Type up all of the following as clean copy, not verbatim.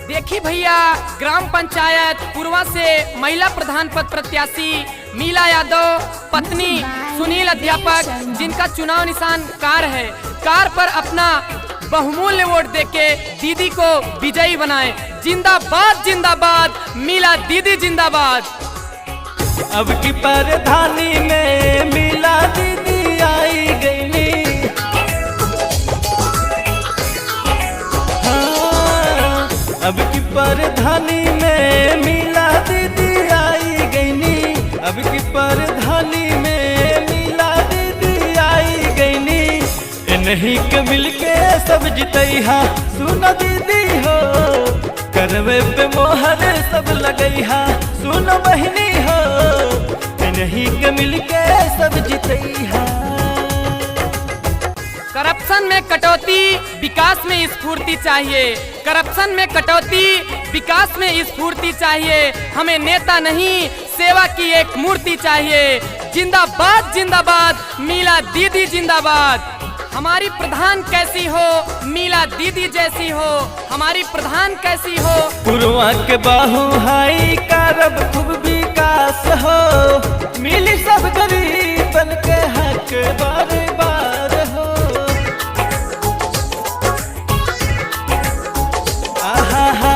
देखी भैया, ग्राम पंचायत पूर्वा से महिला प्रधान पद प्रत्याशी मीला यादव पत्नी सुनील अध्यापक, जिनका चुनाव निशान कार है, कार पर अपना बहुमूल्य वोट देके दीदी को विजयी बनाए। जिंदाबाद जिंदाबाद मीला दीदी जिंदाबाद। अब की प्रधानी में मीला दीदी आई गई। हाँ, अब की प्रधानी में मीला दीदी आई गई। अब की प्रधानी में मीला दीदी आई गई। नहीं के मिलके सब जितैहा, सुन दीदी हो, करवे पे मोहर सब लगैहा, सुन बहिनी हो, नहीं के मिलके सब जितैहा। करप्शन में कटौती, विकास में स्फूर्ति चाहिए। करप्शन में कटौती, विकास में स्फूर्ति चाहिए। हमें नेता नहीं, सेवा की एक मूर्ति चाहिए। जिंदाबाद जिंदाबाद मीला दीदी जिंदाबाद। हमारी प्रधान कैसी हो, मीला दीदी जैसी हो। हमारी प्रधान कैसी हो, पूर्वा के बाहु हाई कारब खूब विकास हो, मिली सब गरीबन के हक बार बार हो। आहा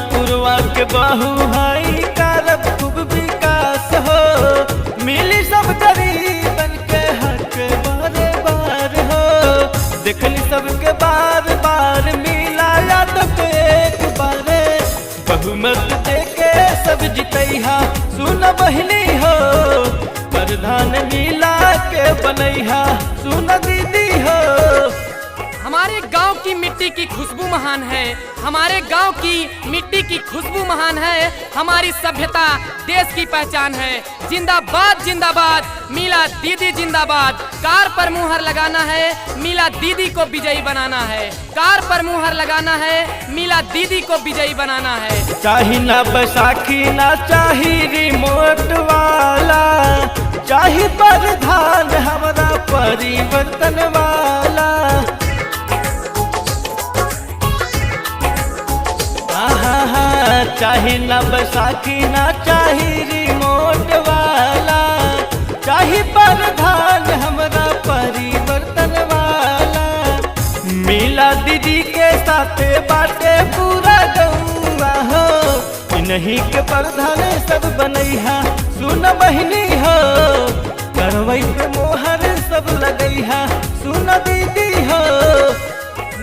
पूर्वा के बाहु हाई कारब खूब विकास हो, मिली सब गरीबन के हक बार बार हो। देखनी सबके बार बार मीला यादव के एक बारे, बहुमत देके सब जितैहा, सुन बहिनी हो, प्रधान मीला के बनैहा, सुन दीदी हो। हमारे गांव की मिट्टी की खुशबू महान है। हमारे गांव की मिट्टी की खुशबू महान है। हमारी सभ्यता देश की पहचान है। जिंदाबाद जिंदाबाद मीला दीदी जिंदाबाद। कार पर मुहर लगाना है, मीला दीदी को विजयी बनाना है। कार पर मुहर लगाना है, मीला दीदी को विजयी बनाना है। चाही ना बैसाखी ना चाही रिमोट वाला, चाही प्रधान हमारा परिवर्तन वाला। चाहे ना बैसाखी ना चाही रिमोट वाला, चाहे प्रधान हमारा परिवर्तन वाला। मीला दीदी के साथे बाटे पूरा गौवा हो, नहीं के प्रधान सब बनैहा, सुन बहिनी हो, करवै पे मोहर सब लगैहा, सुन दीदी हो।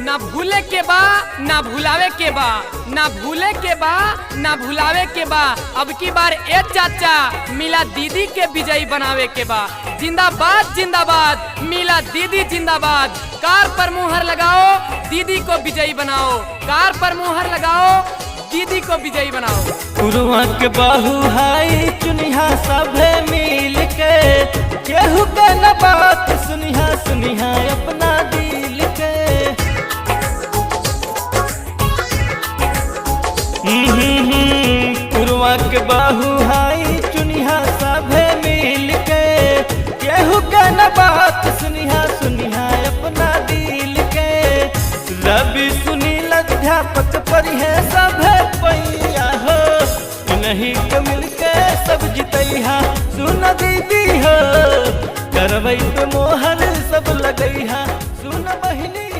ना भूले के बा ना भुलावे के बा, ना भूले के बा ना भुलावे के बा। अब की बार ए चाचा मीला दीदी के विजयी बनावे के बा। जिंदाबाद जिंदाबाद मीला दीदी जिंदाबाद। कार पर मुहर लगाओ, दीदी को विजयी बनाओ। कार पर मुहर लगाओ, दीदी को विजयी बनाओ। पूर्वा के बाहु हाई चुनिहा सभे मिल के, केहू के न बात सुनिहा सुनिहा अपना दिल के। पूर्वा के बाहु हाई चुनिहा सभे मिल के, केहू के न बात सुनिहा सुनिहा अपना दिल के। रवि सुनील अध्यापक पढ़ी है सभे पैया हो, नहीं के मिलके सब जितैहा, सुन दीदी हो, करवै पे मोहर सब लगैहा, सुन बहिनी।